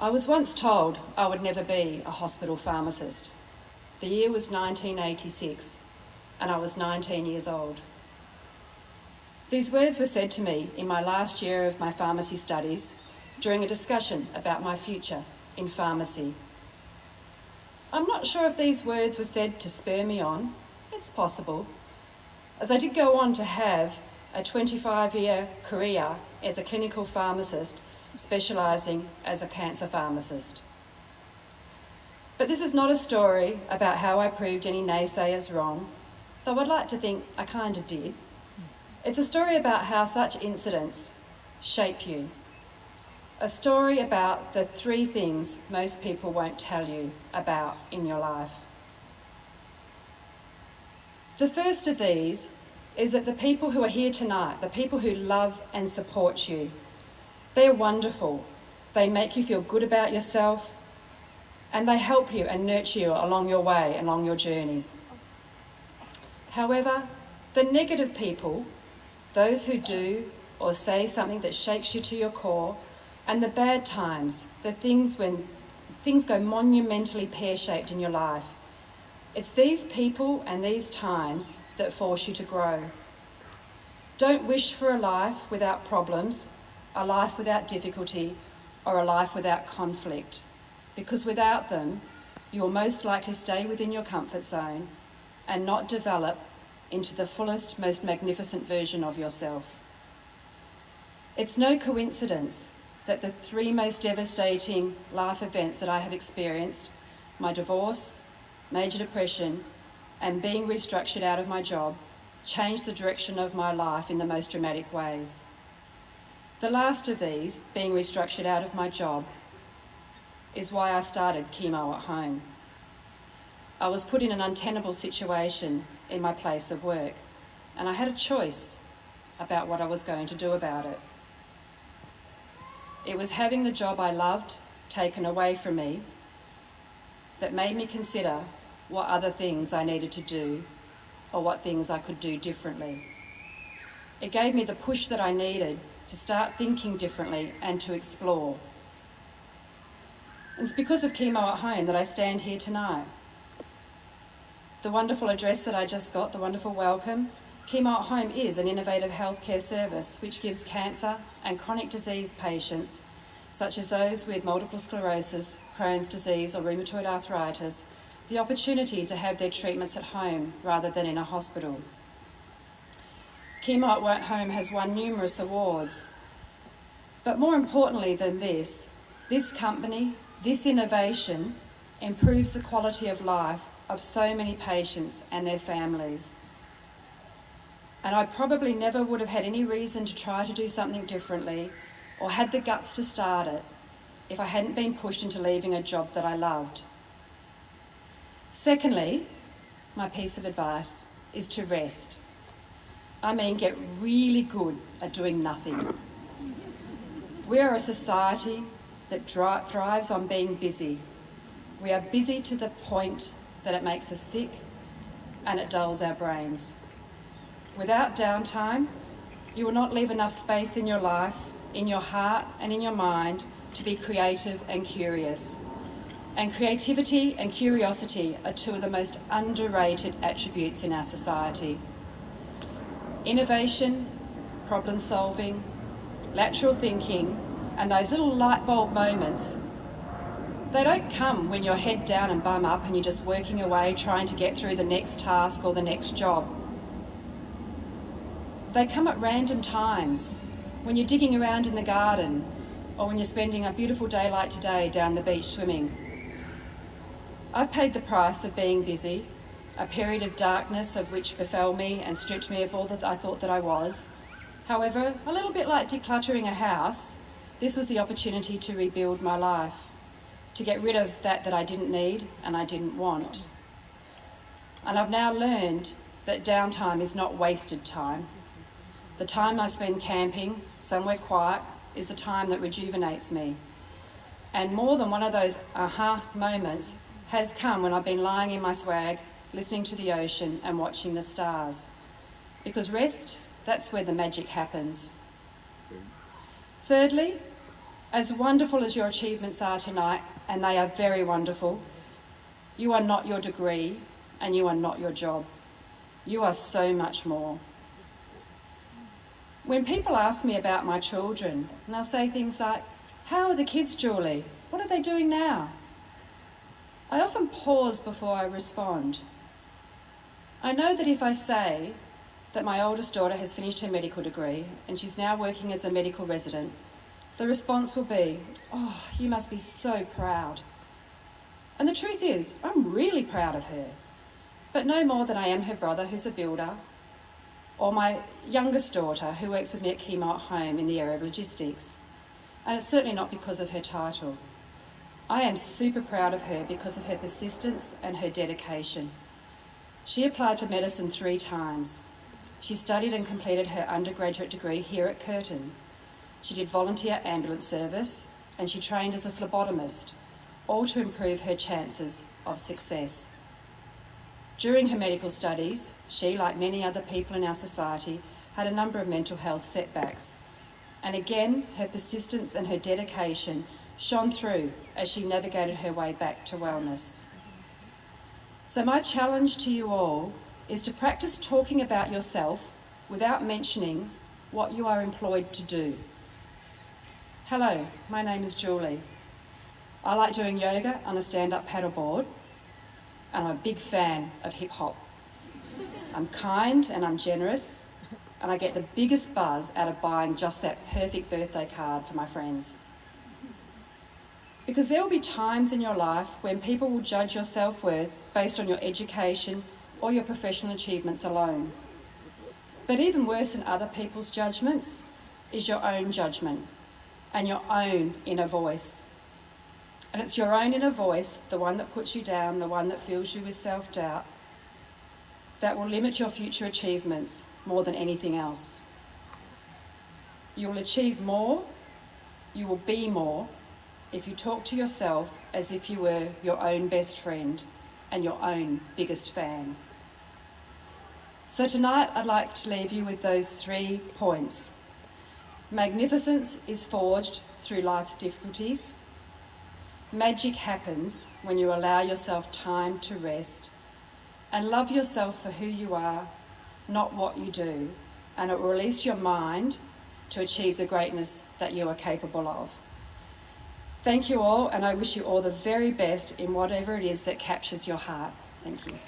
I was once told I would never be a hospital pharmacist. The year was 1986, and I was 19 years old. These words were said to me in my last year of my pharmacy studies during a discussion about my future in pharmacy. I'm not sure if these words were said to spur me on. It's possible, as I did go on to have a 25-year career as a clinical pharmacist specialising as a cancer pharmacist. But this is not a story about how I proved any naysayers wrong, though I'd like to think I kind of did. It's a story about how such incidents shape you. A story about the 3 things most people won't tell you about in your life. The first of these is that the people who are here tonight, the people who love and support you, they're wonderful. They make you feel good about yourself, and they help you and nurture you along your way, along your journey. However, the negative people, those who do or say something that shakes you to your core, and the bad times, the things when things go monumentally pear-shaped in your life, it's these people and these times that force you to grow. Don't wish for a life without problems, a life without difficulty, or a life without conflict, because without them, you will most likely stay within your comfort zone and not develop into the fullest, most magnificent version of yourself. It's no coincidence that the 3 most devastating life events that I have experienced, my divorce, major depression, and being restructured out of my job, changed the direction of my life in the most dramatic ways. The last of these, being restructured out of my job, is why I started Chemo at Home. I was put in an untenable situation in my place of work, and I had a choice about what I was going to do about it. It was having the job I loved taken away from me that made me consider what other things I needed to do or what things I could do differently. It gave me the push that I needed to start thinking differently and to explore. And it's because of Chemo at Home that I stand here tonight. The wonderful address that I just got, the wonderful welcome, Chemo at Home is an innovative healthcare service which gives cancer and chronic disease patients, such as those with multiple sclerosis, Crohn's disease or rheumatoid arthritis, the opportunity to have their treatments at home rather than in a hospital. Chemo at Home has won numerous awards. But more importantly than this company, this innovation, improves the quality of life of so many patients and their families. And I probably never would have had any reason to try to do something differently or had the guts to start it if I hadn't been pushed into leaving a job that I loved. Secondly, my piece of advice is to rest. I mean, get really good at doing nothing. We are a society that thrives on being busy. We are busy to the point that it makes us sick and it dulls our brains. Without downtime, you will not leave enough space in your life, in your heart and in your mind to be creative and curious. And creativity and curiosity are 2 of the most underrated attributes in our society. Innovation, problem solving, lateral thinking, and those little light bulb moments, they don't come when you're head down and bum up and you're just working away trying to get through the next task or the next job. They come at random times, when you're digging around in the garden or when you're spending a beautiful day like today down the beach swimming. I've paid the price of being busy, a period of darkness of which befell me and stripped me of all that I thought that I was. However, a little bit like decluttering a house, this was the opportunity to rebuild my life, to get rid of that I didn't need and I didn't want. And I've now learned that downtime is not wasted time. The time I spend camping, somewhere quiet, is the time that rejuvenates me. And more than one of those aha moments has come when I've been lying in my swag, listening to the ocean and watching the stars. Because rest, that's where the magic happens. Thirdly, As wonderful as your achievements are tonight, and they are very wonderful, you are not your degree and you are not your job. You are so much more. When people ask me about my children, and they'll say things like, "How are the kids, Julie? What are they doing now?" I often pause before I respond. I know that if I say that my oldest daughter has finished her medical degree and she's now working as a medical resident, the response will be, "Oh, you must be so proud." And the truth is, I'm really proud of her, but no more than I am her brother, who's a builder, or my youngest daughter, who works with me at Chemo at Home in the area of logistics. And it's certainly not because of her title. I am super proud of her because of her persistence and her dedication. She applied for medicine 3 times. She studied and completed her undergraduate degree here at Curtin. She did volunteer ambulance service and she trained as a phlebotomist, all to improve her chances of success. During her medical studies, she, like many other people in our society, had a number of mental health setbacks. And again, her persistence and her dedication shone through as she navigated her way back to wellness. So my challenge to you all is to practice talking about yourself without mentioning what you are employed to do. Hello, my name is Julie. I like doing yoga on a stand-up paddleboard, and I'm a big fan of hip hop. I'm kind and I'm generous, and I get the biggest buzz out of buying just that perfect birthday card for my friends. Because there will be times in your life when people will judge your self-worth based on your education or your professional achievements alone. But even worse than other people's judgments is your own judgment and your own inner voice. And it's your own inner voice, the one that puts you down, the one that fills you with self-doubt, that will limit your future achievements more than anything else. You will achieve more, you will be more, if you talk to yourself as if you were your own best friend and your own biggest fan. So tonight I'd like to leave you with those 3 points. Magnificence is forged through life's difficulties. Magic happens when you allow yourself time to rest, and love yourself for who you are, not what you do, and it will release your mind to achieve the greatness that you are capable of. Thank you all, and I wish you all the very best in whatever it is that captures your heart. Thank you.